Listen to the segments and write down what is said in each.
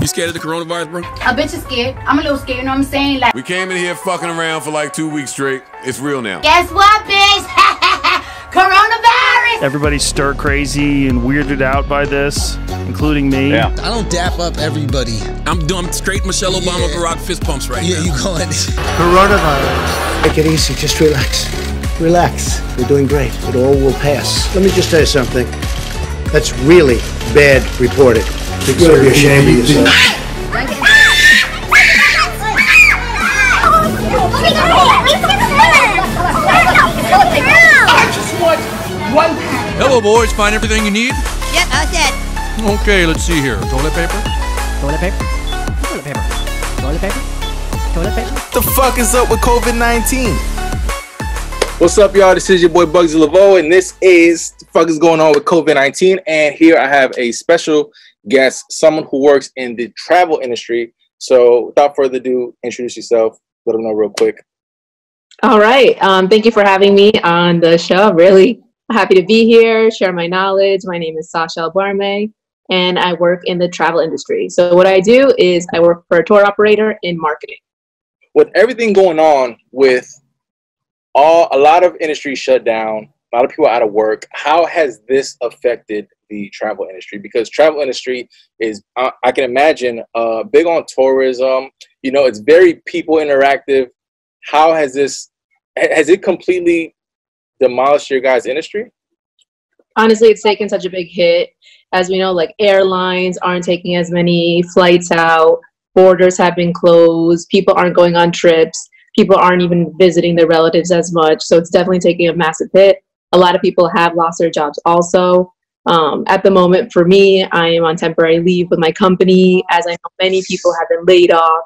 You scared of the coronavirus, bro? A bitch is scared. I'm a little scared, you know what I'm saying? Like, We came in here fucking around for like 2 weeks straight. It's real now. guess what, bitch? Coronavirus! Everybody's stir crazy and weirded out by this, including me. Yeah. I don't dap up everybody. I'm straight Michelle Obama, Barack fist pumps right now. Yeah, you going. Coronavirus. Take it easy, just relax. Relax. You're doing great. It all will pass. Let me just tell you something. That's really bad reporting. You better be ashamed of yourself. I just want one. Hello, boys. Find everything you need? Yep, I said. Okay, let's see here. Toilet paper? Toilet paper? Toilet paper? Toilet paper? Toilet paper? What the fuck is up with COVID-19? What's up, y'all? This is your boy Bugzy Lavoe, and this is the fuck is going on with COVID-19. And here I have a special guest, someone who works in the travel industry. So without further ado, introduce yourself. Let them know real quick. All right. Thank you for having me on the show. Really happy to be here, share my knowledge. My name is Sasha A, and I work in the travel industry. So what I do is I work for a tour operator in marketing. With everything going on with a lot of industries shut down, a lot of people out of work, how has this affected the travel industry? Because travel industry is, I can imagine, big on tourism. You know, it's very people interactive. How has it completely demolished your guys' industry? Honestly, it's taken such a big hit. As we know, like airlines aren't taking as many flights out. Borders have been closed. People aren't going on trips. People aren't even visiting their relatives as much. So it's definitely taking a massive hit. A lot of people have lost their jobs also. At the moment, for me, I am on temporary leave with my company, as I know many people have been laid off.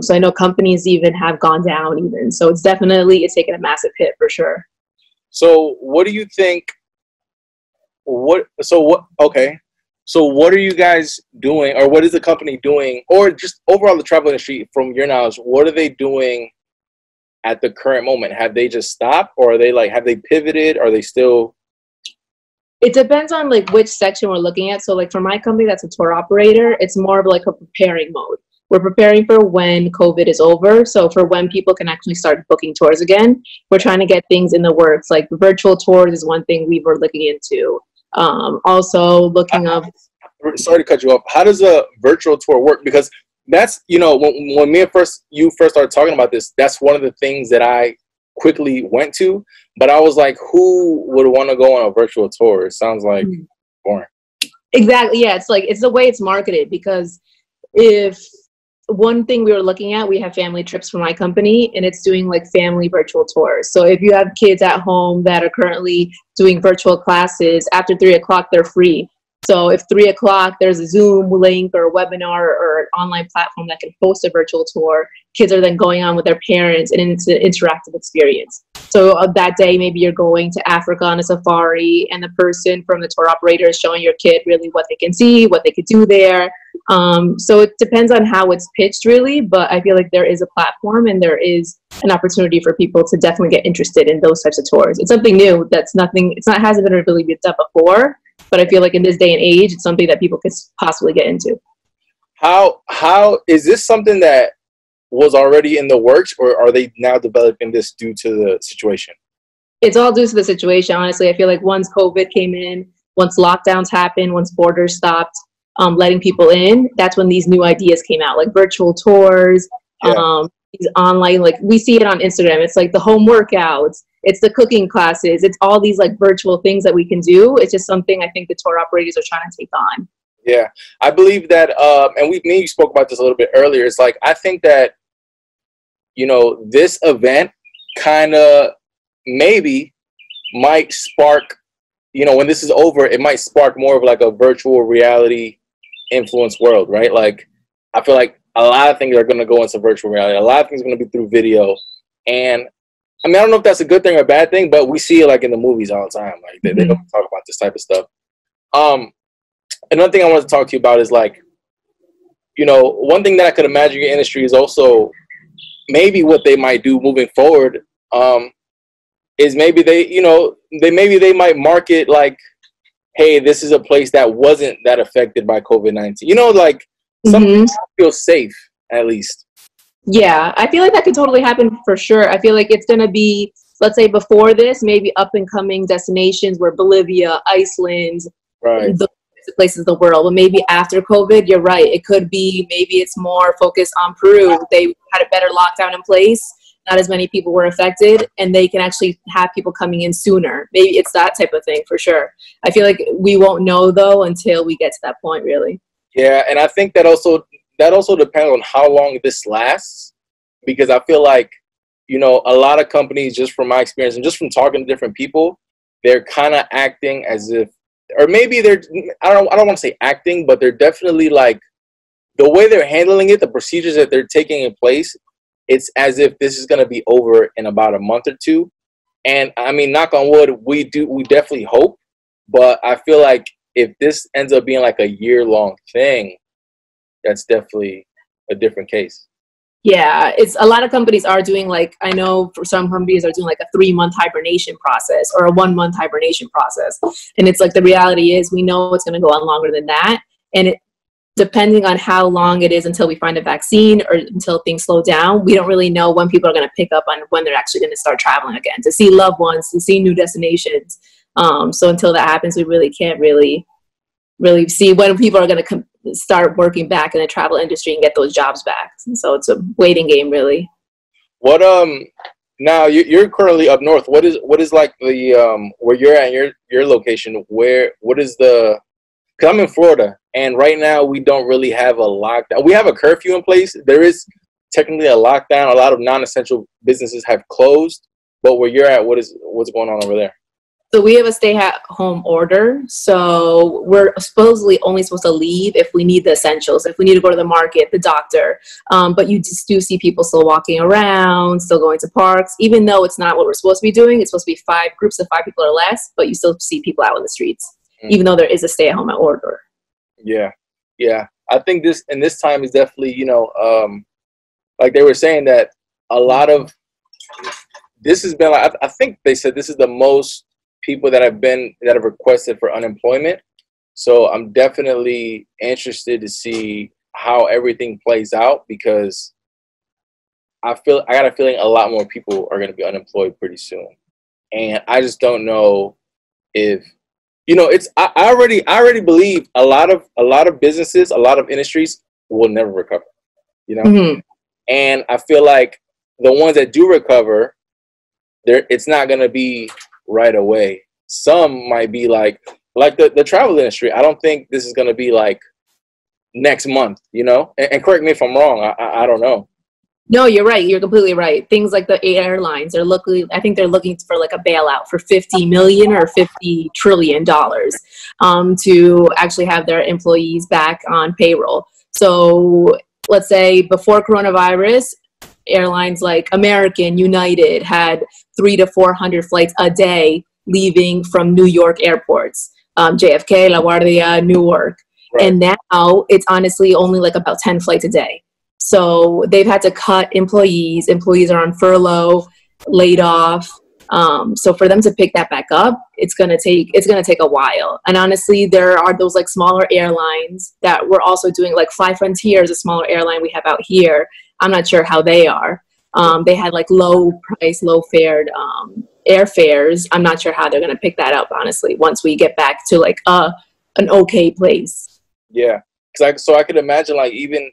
So I know companies even have gone down even. So it's taken a massive hit for sure. So what do you think? So what are you guys doing, or what is the company doing, or just overall the travel industry, from your knowledge, what are they doing at the current moment? Have they just stopped, or are they have they pivoted? Are they still? It depends on which section we're looking at. So for my company, that's a tour operator. It's more of a preparing mode. We're preparing for when COVID is over. So for when people can actually start booking tours again, we're trying to get things in the works. Like virtual tours is one thing we were looking into. Also looking up. Sorry to cut you off. How does a virtual tour work? Because that's, when you first started talking about this, that's one of the things that I quickly went to. But I was like, who would want to go on a virtual tour? It sounds like boring. Exactly. Yeah. It's the way it's marketed, because if one thing we were looking at, we have family trips for my company, and it's doing family virtual tours. So if you have kids at home that are currently doing virtual classes, after 3 o'clock, they're free. So if 3 o'clock, there's a Zoom link or a webinar or an online platform that can host a virtual tour, kids are then going on with their parents, and it's an interactive experience. So that day, maybe you're going to Africa on a safari, and the person from the tour operator is showing your kid really what they can see, what they could do there. So it depends on how it's pitched, really, but I feel like there is a platform and there is an opportunity for people to definitely get interested in those types of tours. It's something new. Hasn't been really been done before, but I feel like in this day and age, it's something that people could possibly get into. How is this something that was already in the works, or are they now developing this due to the situation? It's all due to the situation. Honestly, I feel like once COVID came in, once lockdowns happened, once borders stopped letting people in, that's when these new ideas came out, like virtual tours, these online, we see it on Instagram. It's the home workouts, it's the cooking classes, it's all these virtual things that we can do. It's just something I think the tour operators are trying to take on. Yeah, I believe that, and me and you spoke about this a little bit earlier. It's I think that, this event kind of maybe might spark, when this is over, it might spark more of a virtual reality influence world, right? I feel like a lot of things are going to go into virtual reality. A lot of things are going to be through video. And I don't know if that's a good thing or a bad thing, but we see it in the movies all the time. They don't talk about this type of stuff. Another thing I wanted to talk to you about is one thing that I could imagine your industry is also maybe what they might do moving forward is maybe they might market hey, this is a place that wasn't that affected by COVID-19. some people feel safe, at least. Yeah, I feel like that could totally happen for sure. I feel like it's going to be, let's say before this, maybe up and coming destinations where Bolivia, Iceland, right, the places of the world. But maybe after COVID, you're right. It could be, maybe it's more focused on Peru. They had a better lockdown in place. Not as many people were affected, and they can actually have people coming in sooner. Maybe it's that type of thing for sure. I feel like we won't know though until we get to that point, really. Yeah, and I think that also depends on how long this lasts, because I feel like, you know, a lot of companies, just from my experience and just from talking to different people, they're kind of acting as if, or maybe they're, I don't want to say acting, but they're definitely like, the way they're handling it, the procedures that they're taking in place, it's as if this is going to be over in about a month or two. And I mean, knock on wood, we definitely hope, but I feel like if this ends up being like a year-long thing, that's definitely a different case. Yeah, it's a lot of companies are doing, like, I know for some companies are doing like a 3-month hibernation process or a 1-month hibernation process. And it's like, the reality is we know it's going to go on longer than that. And depending on how long it is until we find a vaccine or until things slow down, we don't really know when people are going to pick up on when they're actually going to start traveling again, to see loved ones, to see new destinations. So until that happens, we really can't really see when people are going to start working back in the travel industry and get those jobs back. So it's a waiting game, really. What now you're currently up north. What is like the where you're at, your location? What is the? Because I'm in Florida, and right now we don't really have a lockdown. We have a curfew in place. There is technically a lockdown. A lot of non-essential businesses have closed. But where you're at, what's going on over there? So we have a stay-at-home order. So we're supposedly only supposed to leave if we need the essentials, if we need to go to the market, the doctor. But you just do see people still walking around, still going to parks, even though it's not what we're supposed to be doing. It's supposed to be 5 groups of 5 people or less, but you still see people out in the streets, even though there is a stay-at-home order. Yeah. I think this time is definitely, you know, like they were saying that a lot of this has been like, I think they said this is the most people that have requested for unemployment. So I'm definitely interested to see how everything plays out, because I got a feeling a lot more people are going to be unemployed pretty soon. And I just don't know if, you know, I already believe a lot of businesses, a lot of industries will never recover, you know? And I feel like the ones that do recover, it's not going to be right away. Some might be like the travel industry. I don't think this is going to be like next month, you know? And correct me if I'm wrong. I don't know. No, you're right. You're completely right. Things like the airlines are I think they're looking for like a bailout for $50 million or $50 trillion to actually have their employees back on payroll. So let's say before coronavirus, airlines like American, United had 300 to 400 flights a day leaving from New York airports, JFK, LaGuardia, Newark. Right. And now it's honestly only like about 10 flights a day. So they've had to cut employees. Employees are on furlough, laid off. So for them to pick that back up, it's gonna take a while. And honestly, there are those like smaller airlines that we're also doing, like Fly Frontier is a smaller airline we have out here. I'm not sure how they are. They had like low price, low fared airfares. I'm not sure how they're gonna pick that up, honestly, once we get back to like an okay place. Yeah, so I could imagine like even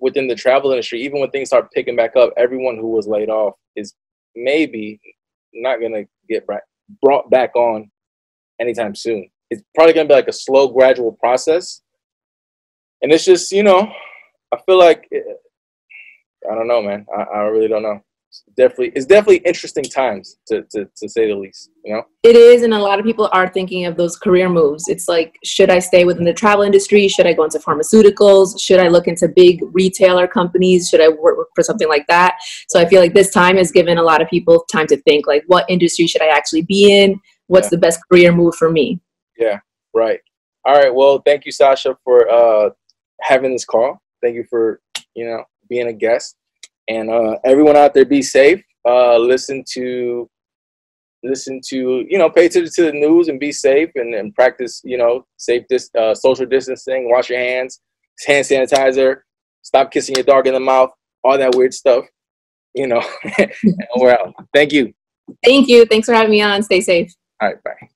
within the travel industry, even when things start picking back up, everyone who was laid off is maybe not going to get brought back on anytime soon. It's probably going to be like a slow, gradual process. And it's just, you know, I feel like, I don't know, man. I really don't know. It's definitely interesting times to say the least, you know? It is, and a lot of people are thinking of those career moves. It's like, should I stay within the travel industry? Should I go into pharmaceuticals? Should I look into big retailer companies? Should I work for something like that? So I feel like this time has given a lot of people time to think, like, what industry should I actually be in? What's the best career move for me? Yeah, right. All right, well, thank you, Sasha, for having this call. Thank you for, you know, being a guest. And everyone out there, be safe. Listen to listen to, pay attention to the news and be safe and practice, social distancing, wash your hands, hand sanitizer, stop kissing your dog in the mouth, all that weird stuff, and we're out. Thank you. Thank you. Thanks for having me on. Stay safe. All right, bye.